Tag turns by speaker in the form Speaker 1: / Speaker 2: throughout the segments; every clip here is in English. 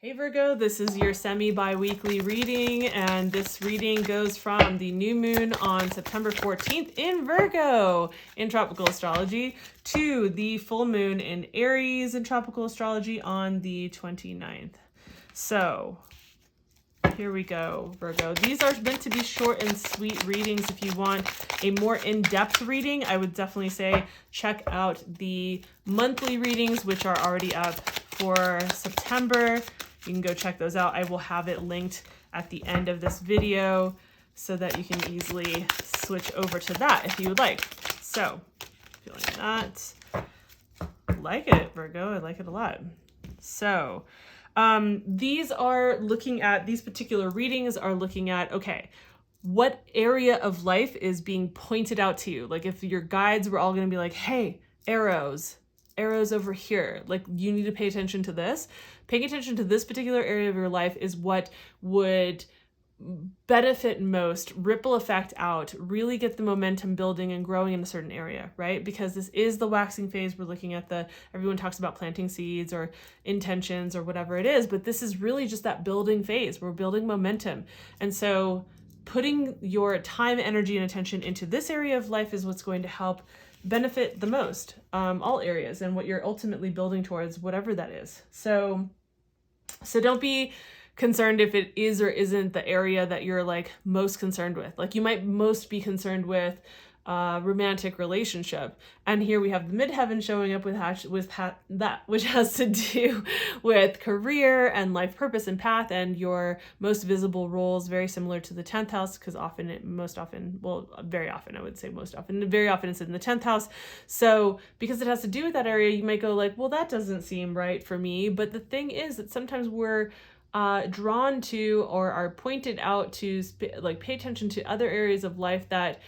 Speaker 1: Hey Virgo, this is your semi-bi-weekly reading, and this reading goes from the new moon on September 14th in Virgo in tropical astrology to the full moon in Aries in tropical astrology on the 29th. So here we go, Virgo. These are meant to be short and sweet readings. If you want a more in-depth reading, I would definitely say check out the monthly readings, which are already up for September. You can go check those out. I will have it linked at the end of this video so that you can easily switch over to that if you would like. So, feeling that. Like it, Virgo. I like it a lot. So, these particular readings are looking at, okay, what area of life is being pointed out to you? Like if your guides were all going to be like, hey, arrows over here, like you need to pay attention to this. Paying attention to this particular area of your life is what would benefit most, ripple effect out, really get the momentum building and growing in a certain area, right? Because this is the waxing phase. We're looking at everyone talks about planting seeds or intentions or whatever it is, but this is really just that building phase. We're building momentum. And so putting your time, energy, and attention into this area of life is what's going to help benefit the most, all areas, and what you're ultimately building towards, whatever that is. So don't be concerned if it is or isn't the area that you're like most concerned with. Like you might most be concerned with romantic relationship, and here we have the midheaven showing up with that which has to do with career and life purpose and path and your most visible roles, very similar to the 10th house, because very often it's in the 10th house. So because it has to do with that area, you might go like, well, that doesn't seem right for me. But the thing is that sometimes we're drawn to or are pointed out to pay attention to other areas of life that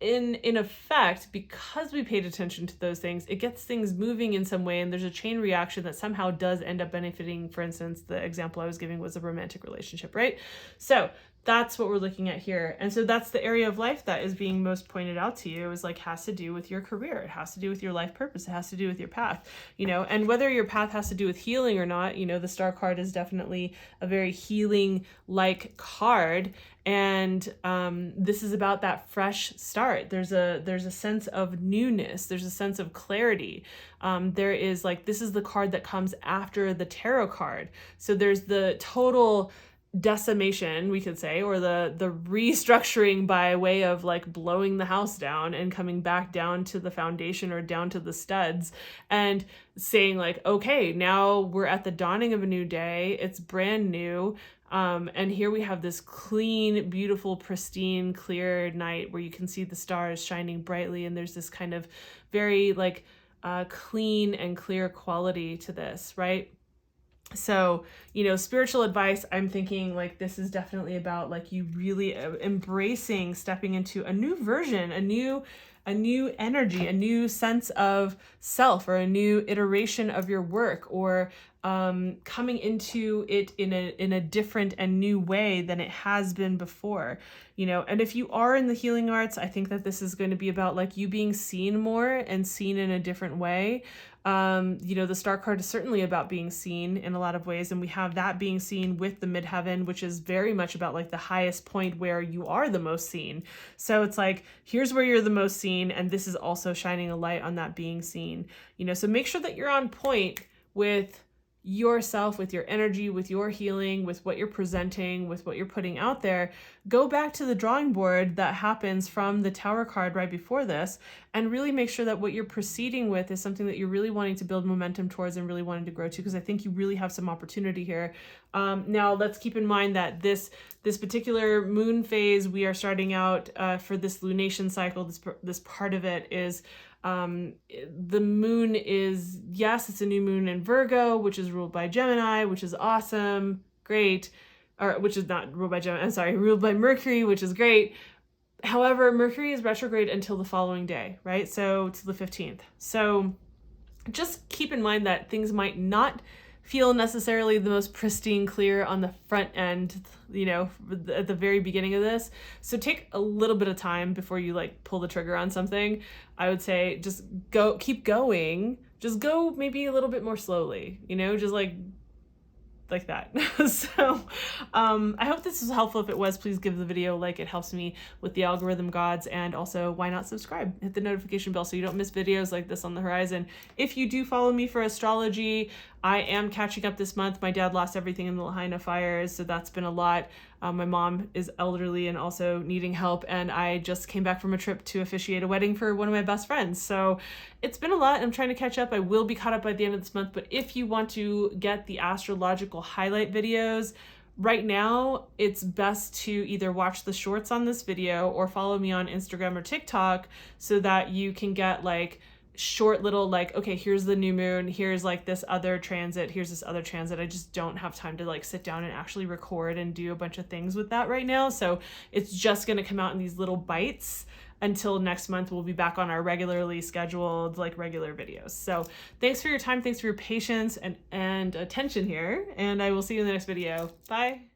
Speaker 1: in effect, because we paid attention to those things, it gets things moving in some way, and there's a chain reaction that somehow does end up benefiting. For instance, the example I was giving was a romantic relationship, right? So that's what we're looking at here. And so that's the area of life that is being most pointed out to you, is like has to do with your career. It has to do with your life purpose. It has to do with your path, and whether your path has to do with healing or not, the star card is definitely a very healing like card. And this is about that fresh start. There's a sense of newness. There's a sense of clarity. There is this is the card that comes after the tarot card. So there's the total decimation, we could say, or the restructuring by way of blowing the house down and coming back down to the foundation or down to the studs and saying okay, now we're at the dawning of a new day. It's brand new. And here we have this clean, beautiful, pristine, clear night where you can see the stars shining brightly. And there's this kind of very clean and clear quality to this, right? So, spiritual advice, I'm thinking this is definitely about you really embracing, stepping into a new version, a new energy, a new sense of self, or a new iteration of your work, or coming into it in a different and new way than it has been before, and if you are in the healing arts, I think that this is going to be about you being seen more and seen in a different way. The star card is certainly about being seen in a lot of ways, and we have that being seen with the midheaven, which is very much about the highest point where you are the most seen. So it's here's where you're the most seen, and this is also shining a light on that being seen. So make sure that you're on point with yourself, with your energy, with your healing, with what you're presenting, with what you're putting out there. Go back to the drawing board that happens from the Tower card right before this, and really make sure that what you're proceeding with is something that you're really wanting to build momentum towards and really wanting to grow to, because I think you really have some opportunity here. Now let's keep in mind that this particular moon phase we are starting out for this lunation cycle, this part of it is the moon is, yes, it's a new moon in Virgo, which is ruled by Gemini, which is awesome, great, or which is not ruled by Gemini, I'm sorry, ruled by Mercury, which is great. However, Mercury is retrograde until the following day, right? So to the 15th. So just keep in mind that things might not feel necessarily the most pristine clear on the front end, at the very beginning of this. So take a little bit of time before you pull the trigger on something. I would say just keep going. Just go maybe a little bit more slowly, just like that. So I hope this was helpful. If it was, please give the video a like. It helps me with the algorithm gods. And also, why not subscribe? Hit the notification bell so you don't miss videos like this on the horizon. If you do follow me for astrology, I am catching up this month. My dad lost everything in the Lahaina fires, so that's been a lot. My mom is elderly and also needing help, and I just came back from a trip to officiate a wedding for one of my best friends. So it's been a lot. I'm trying to catch up. I will be caught up by the end of this month, but if you want to get the astrological highlight videos, right now it's best to either watch the shorts on this video or follow me on Instagram or TikTok so that you can get like short little like, okay, here's the new moon, here's like this other transit, here's this other transit. I just don't have time to like sit down and actually record and do a bunch of things with that right now. So it's just going to come out in these little bites until next month. We'll be back on our regularly scheduled like regular videos. So thanks for your time, thanks for your patience and attention here, and I will see you in the next video. Bye.